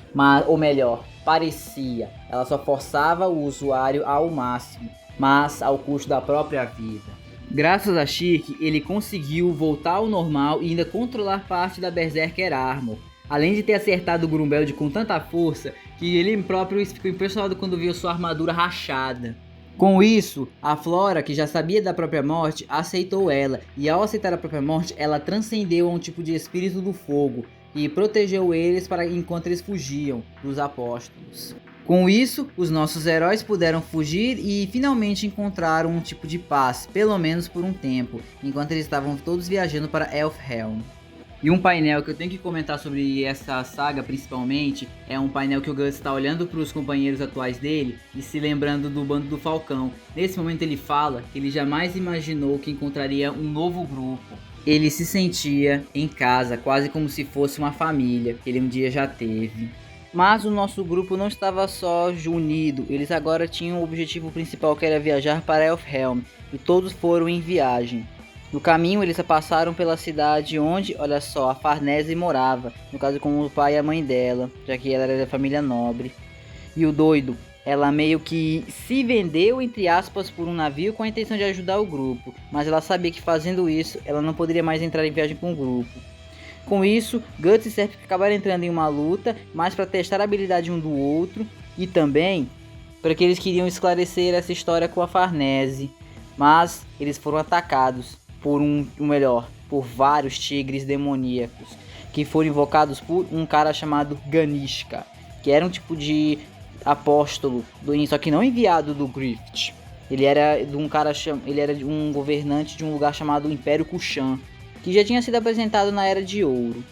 A: ou melhor, parecia, ela só forçava o usuário ao máximo, mas ao custo da própria vida. Graças a Shirk, ele conseguiu voltar ao normal e ainda controlar parte da Berserker Armor, além de ter acertado o Grumbeld com tanta força que ele próprio ficou impressionado quando viu sua armadura rachada. Com isso, a Flora, que já sabia da própria morte, aceitou ela, e ao aceitar a própria morte, ela transcendeu a um tipo de espírito do fogo e protegeu eles enquanto eles fugiam dos apóstolos. Com isso, os nossos heróis puderam fugir e finalmente encontraram um tipo de paz, pelo menos por um tempo, enquanto eles estavam todos viajando para Elfhelm. E um painel que eu tenho que comentar sobre essa saga principalmente é um painel que o Guts está olhando para os companheiros atuais dele e se lembrando do Bando do Falcão. Nesse momento ele fala que ele jamais imaginou que encontraria um novo grupo. Ele se sentia em casa, quase como se fosse uma família que ele um dia já teve. Mas o nosso grupo não estava só unido, eles agora tinham o objetivo principal, que era viajar para Elfhelm, e todos foram em viagem. No caminho eles passaram pela cidade onde, olha só, a Farnese morava, no caso com o pai e a mãe dela, já que ela era da família nobre. E o doido, ela meio que se vendeu, entre aspas, por um navio com a intenção de ajudar o grupo, mas ela sabia que fazendo isso, ela não poderia mais entrar em viagem com o grupo. Com isso, Guts e Serpico acabaram entrando em uma luta, mais para testar a habilidade um do outro, e também para que eles queriam esclarecer essa história com a Farnese, mas eles foram atacados por vários tigres demoníacos, que foram invocados por um cara chamado Ganishka, que era um tipo de apóstolo, só que não enviado do Grift. Ele era de um governante de um lugar chamado Império Kushan, que já tinha sido apresentado na Era de Ouro.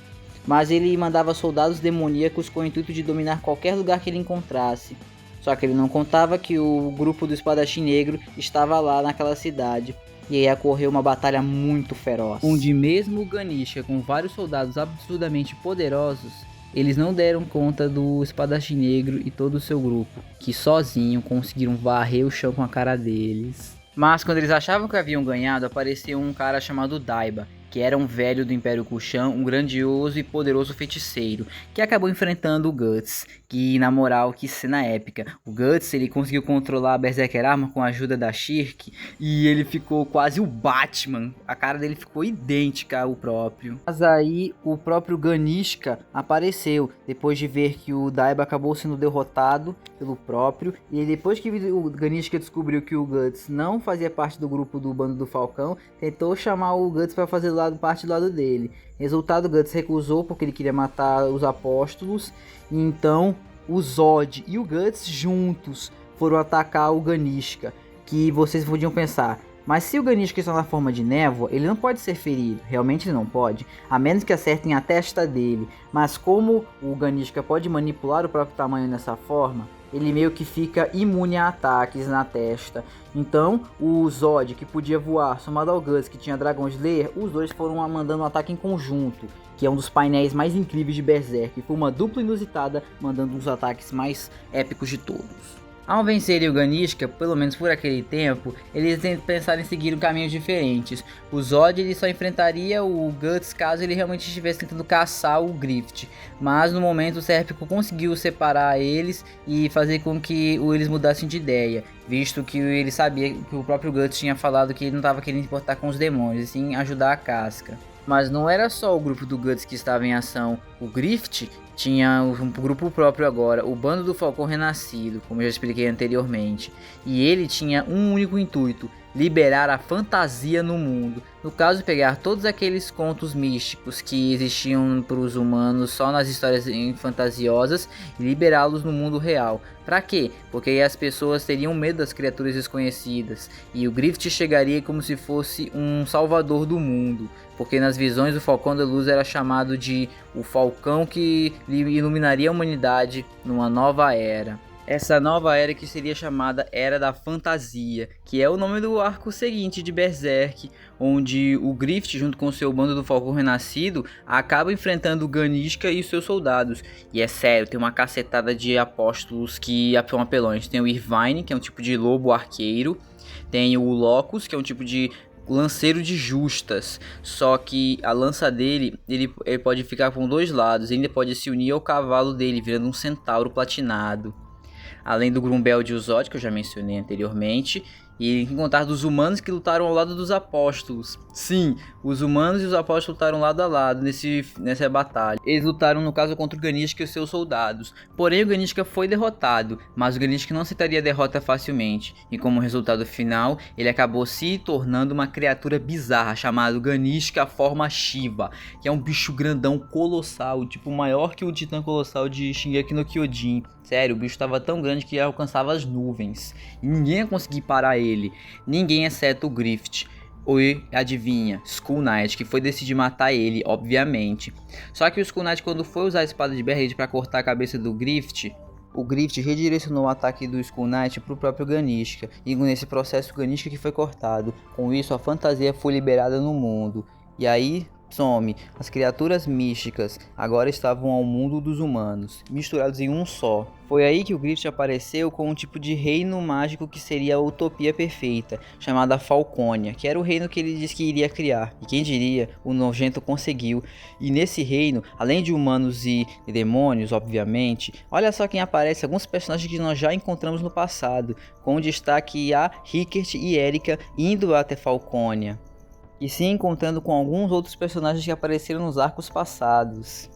A: Mas ele mandava soldados demoníacos com o intuito de dominar qualquer lugar que ele encontrasse. Só que ele não contava que o grupo do Espadachim Negro estava lá naquela cidade. E aí ocorreu uma batalha muito feroz, onde mesmo o Ganishka, com vários soldados absurdamente poderosos, eles não deram conta do Espadachim Negro e todo o seu grupo, que sozinho conseguiram varrer o chão com a cara deles. Mas quando eles achavam que haviam ganhado, apareceu um cara chamado Daiba, que era um velho do Império Kushan, um grandioso e poderoso feiticeiro, que acabou enfrentando o Guts, que na moral, que cena épica. O Guts, ele conseguiu controlar a Berserker Armor com a ajuda da Shirk, e ele ficou quase o Batman, a cara dele ficou idêntica ao próprio. Mas aí o próprio Ganishka apareceu, depois de ver que o Daiba acabou sendo derrotado pelo próprio, e depois que o Ganishka descobriu que o Guts não fazia parte do grupo do Bando do Falcão, tentou chamar o Guts para fazer parte do lado dele. Resultado, Guts recusou porque ele queria matar os apóstolos. E então o Zod e o Guts juntos foram atacar o Ganishka. Que vocês podiam pensar, mas se o Ganishka está na forma de névoa, ele não pode ser ferido. Realmente ele não pode, a menos que acertem a testa dele. Mas como o Ganishka pode manipular o próprio tamanho nessa forma, ele meio que fica imune a ataques na testa. Então o Zod, que podia voar, somado ao Guts, que tinha Dragon Slayer, os dois foram mandando um ataque em conjunto, que é um dos painéis mais incríveis de Berserk. Foi uma dupla inusitada, mandando os ataques mais épicos de todos. Ao vencerem o Ganishka, pelo menos por aquele tempo, eles pensaram em seguir caminhos diferentes. O Zod ele só enfrentaria o Guts caso ele realmente estivesse tentando caçar o Grift. Mas no momento o Serpico conseguiu separar eles e fazer com que eles mudassem de ideia, visto que ele sabia que o próprio Guts tinha falado que ele não estava querendo importar com os demônios, e sim ajudar a Casca. Mas não era só o grupo do Guts que estava em ação. O Grift tinha um grupo próprio agora, o Bando do Falcão Renascido, como eu já expliquei anteriormente. E ele tinha um único intuito: liberar a fantasia no mundo. No caso, pegar todos aqueles contos místicos que existiam para os humanos só nas histórias fantasiosas e liberá-los no mundo real. Para quê? Porque aí as pessoas teriam medo das criaturas desconhecidas e o Grift chegaria como se fosse um salvador do mundo, porque nas visões o Falcão da Luz era chamado de o Falcão que iluminaria a humanidade numa nova era. Essa nova era que seria chamada Era da Fantasia, que é o nome do arco seguinte de Berserk, onde o Grift, junto com seu bando do Falcão Renascido, acaba enfrentando o Ganishka e os seus soldados. E é sério, tem uma cacetada de apóstolos que são apelões. Tem o Irvine, que é um tipo de lobo arqueiro, tem o Locus, que é um tipo de o lanceiro de justas, só que a lança dele, ele pode ficar com dois lados, ele pode se unir ao cavalo dele, virando um centauro platinado. Além do Grumbel de Uzod, que eu já mencionei anteriormente, e em contar dos humanos que lutaram ao lado dos apóstolos. Sim, os humanos e os apóstolos lutaram lado a lado nessa batalha. Eles lutaram no caso contra o Ganishka e seus soldados. Porém o Ganishka foi derrotado, mas o Ganishka não aceitaria a derrota facilmente. E como resultado final, ele acabou se tornando uma criatura bizarra chamada Ganishka forma Shiva, que é um bicho grandão colossal, tipo maior que o Titã Colossal de Shingeki no Kyojin. Sério, o bicho estava tão grande que alcançava as nuvens. E ninguém ia conseguir parar ele. Ninguém exceto o Griffith. Ou adivinha, Skull Knight, que foi decidir matar ele, obviamente. Só que o Skull Knight, quando foi usar a espada de Berrade para cortar a cabeça do Griffith, o Griffith redirecionou o ataque do Skull Knight para o próprio Ganishka. E nesse processo o Ganishka que foi cortado. Com isso a fantasia foi liberada no mundo. E aí some. As criaturas místicas agora estavam ao mundo dos humanos, misturados em um só. Foi aí que o Griffith apareceu com um tipo de reino mágico que seria a utopia perfeita, chamada Falconia, que era o reino que ele disse que iria criar. E quem diria, o nojento conseguiu. E nesse reino, além de humanos e demônios, obviamente, olha só quem aparece, alguns personagens que nós já encontramos no passado, com destaque a Rickert e Erika indo até Falconia. E se encontrando com alguns outros personagens que apareceram nos arcos passados.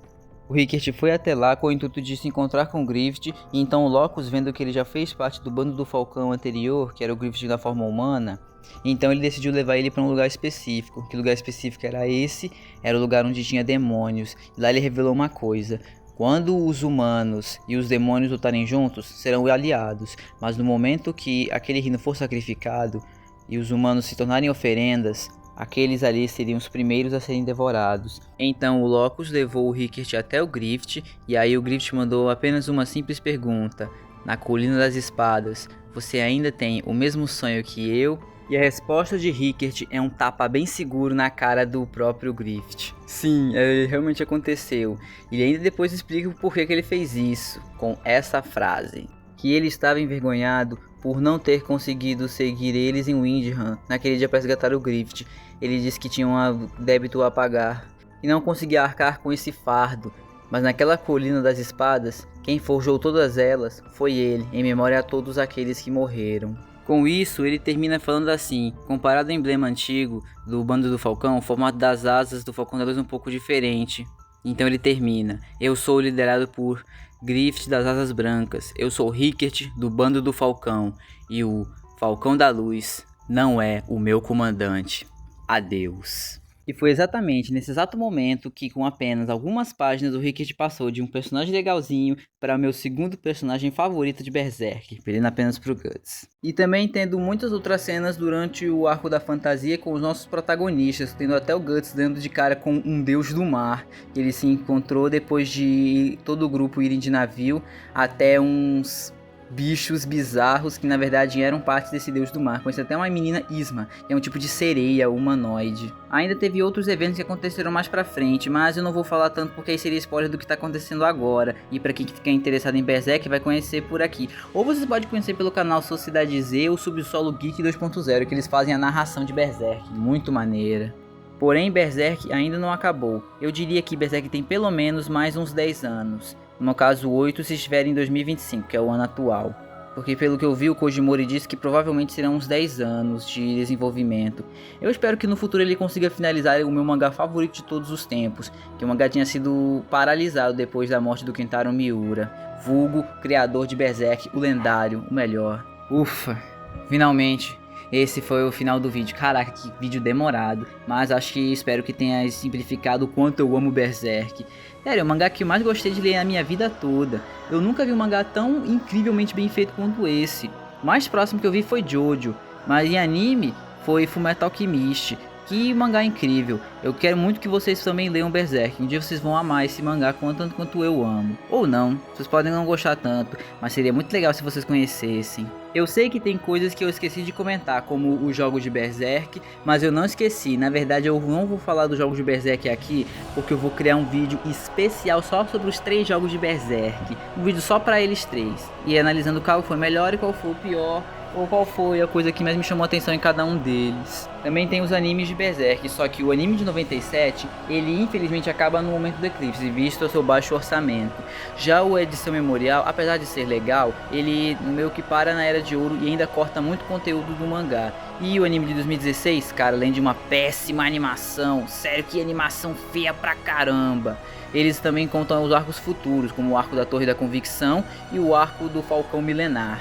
A: O Rickert foi até lá com o intuito de se encontrar com o Griffith, e então o Locus, vendo que ele já fez parte do bando do Falcão anterior, que era o Griffith da forma humana, então ele decidiu levar ele para um lugar específico. Que lugar específico era esse? Era o lugar onde tinha demônios. E lá ele revelou uma coisa: quando os humanos e os demônios lutarem juntos, serão aliados, mas no momento que aquele reino for sacrificado e os humanos se tornarem oferendas, aqueles ali seriam os primeiros a serem devorados. Então o Locus levou o Rickert até o Griffith, e aí o Griffith mandou apenas uma simples pergunta: na Colina das Espadas, você ainda tem o mesmo sonho que eu? E a resposta de Rickert é um tapa bem seguro na cara do próprio Griffith. Sim, realmente aconteceu. E ainda depois explica o porquê que ele fez isso, com essa frase: que ele estava envergonhado por não ter conseguido seguir eles em Windham naquele dia para resgatar o Griffith. Ele disse que tinha um débito a pagar e não conseguia arcar com esse fardo. Mas naquela colina das espadas, quem forjou todas elas foi ele, em memória a todos aqueles que morreram. Com isso, ele termina falando assim: comparado ao emblema antigo do bando do Falcão, o formato das asas do Falcão da Luz é um pouco diferente. Então ele termina: eu sou liderado por Griffith das Asas Brancas, eu sou Rickert do bando do Falcão, e o Falcão da Luz não é o meu comandante. Adeus. E foi exatamente nesse exato momento que, com apenas algumas páginas, o Rickert passou de um personagem legalzinho para meu segundo personagem favorito de Berserk, perdendo apenas pro Guts. E também tendo muitas outras cenas durante o arco da fantasia com os nossos protagonistas, tendo até o Guts dando de cara com um deus do mar, que ele se encontrou depois de todo o grupo irem de navio até uns bichos bizarros que na verdade eram parte desse deus do mar. Conhece até uma menina Isma, que é um tipo de sereia humanoide. Ainda teve outros eventos que aconteceram mais pra frente, mas eu não vou falar tanto porque aí seria spoiler do que tá acontecendo agora. E pra quem ficar interessado em Berserk vai conhecer por aqui. Ou vocês podem conhecer pelo canal Sociedade Z ou Subsolo Geek 2.0, que eles fazem a narração de Berserk, muito maneira. Porém, Berserk ainda não acabou. Eu diria que Berserk tem pelo menos mais uns 10 anos. No caso 8 se estiver em 2025, que é o ano atual. Porque pelo que eu vi, o Kojimori disse que provavelmente serão uns 10 anos de desenvolvimento. Eu espero que no futuro ele consiga finalizar o meu mangá favorito de todos os tempos, que o mangá tinha sido paralisado depois da morte do Kentaro Miura, vulgo criador de Berserk, o lendário, o melhor. Ufa, finalmente. Esse foi o final do vídeo. Caraca, que vídeo demorado. Mas espero que tenha simplificado o quanto eu amo Berserk. Sério, é o mangá que eu mais gostei de ler na minha vida toda. Eu nunca vi um mangá tão incrivelmente bem feito quanto esse. O mais próximo que eu vi foi Jojo. Mas em anime foi Fullmetal Alchemist. Que mangá incrível. Eu quero muito que vocês também leiam Berserk. Um dia vocês vão amar esse mangá tanto quanto eu amo. Ou não, vocês podem não gostar tanto, mas seria muito legal se vocês conhecessem. Eu sei que tem coisas que eu esqueci de comentar, como os jogos de Berserk, mas eu não esqueci. Na verdade eu não vou falar dos jogos de Berserk aqui, porque eu vou criar um vídeo especial só sobre os 3 jogos de Berserk. Um vídeo só pra eles 3. E analisando qual foi o melhor e qual foi o pior. ou qual foi a coisa que mais me chamou a atenção em cada um deles. Também tem os animes de Berserk, só que o anime de 97, ele infelizmente acaba no momento do eclipse, visto o seu baixo orçamento. Já o edição memorial, apesar de ser legal, ele meio que para na Era de Ouro e ainda corta muito conteúdo do mangá. E o anime de 2016, cara, além de uma péssima animação, sério que animação feia pra caramba. Eles também contam os arcos futuros, como o arco da Torre da Convicção e o arco do Falcão Milenar.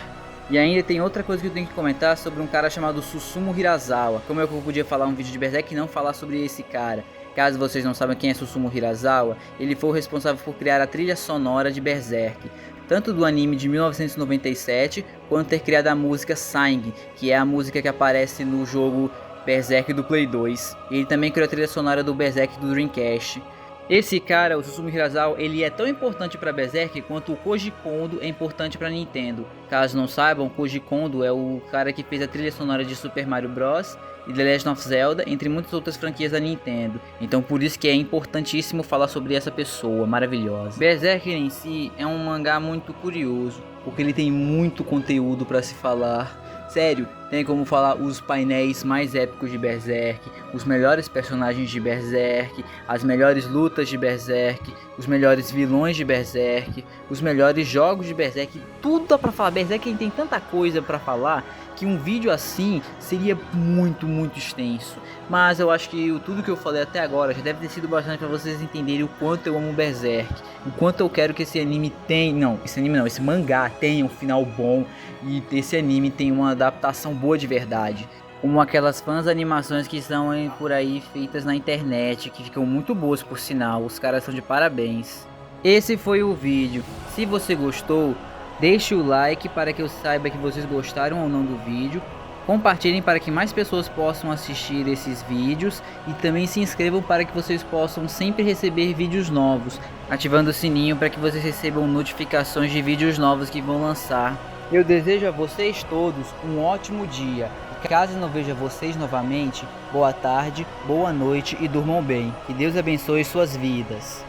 A: E ainda tem outra coisa que eu tenho que comentar sobre um cara chamado Susumu Hirasawa. Como é que eu podia falar um vídeo de Berserk e não falar sobre esse cara? Caso vocês não saibam quem é Susumu Hirasawa, ele foi o responsável por criar a trilha sonora de Berserk, tanto do anime de 1997, quanto ter criado a música Sangue, que é a música que aparece no jogo Berserk do Play 2. Ele também criou a trilha sonora do Berserk do Dreamcast. Esse cara, o Susumu Hirasawa, ele é tão importante para Berserk quanto o Koji Kondo é importante para Nintendo. Caso não saibam, Koji Kondo é o cara que fez a trilha sonora de Super Mario Bros. E The Legend of Zelda, entre muitas outras franquias da Nintendo. Então por isso que é importantíssimo falar sobre essa pessoa maravilhosa. Berserk em si é um mangá muito curioso, porque ele tem muito conteúdo para se falar. Sério, tem como falar os painéis mais épicos de Berserk, os melhores personagens de Berserk, as melhores lutas de Berserk, os melhores vilões de Berserk, os melhores jogos de Berserk, tudo dá pra falar. Berserk tem tanta coisa pra falar que um vídeo assim seria muito extenso. Mas eu acho que tudo que eu falei até agora já deve ter sido bastante para vocês entenderem o quanto eu amo Berserk, o quanto eu quero que esse anime tenha, esse mangá tenha um final bom e esse anime tenha uma adaptação boa de verdade. Como aquelas fãs animações que estão por aí feitas na internet, que ficam muito boas por sinal, os caras são de parabéns. Esse foi o vídeo. Se você gostou, deixe o like para que eu saiba que vocês gostaram ou não do vídeo. Compartilhem para que mais pessoas possam assistir esses vídeos. E também se inscrevam para que vocês possam sempre receber vídeos novos. Ativando o sininho para que vocês recebam notificações de vídeos novos que vão lançar. Eu desejo a vocês todos um ótimo dia. E caso não veja vocês novamente, boa tarde, boa noite e durmam bem. Que Deus abençoe suas vidas.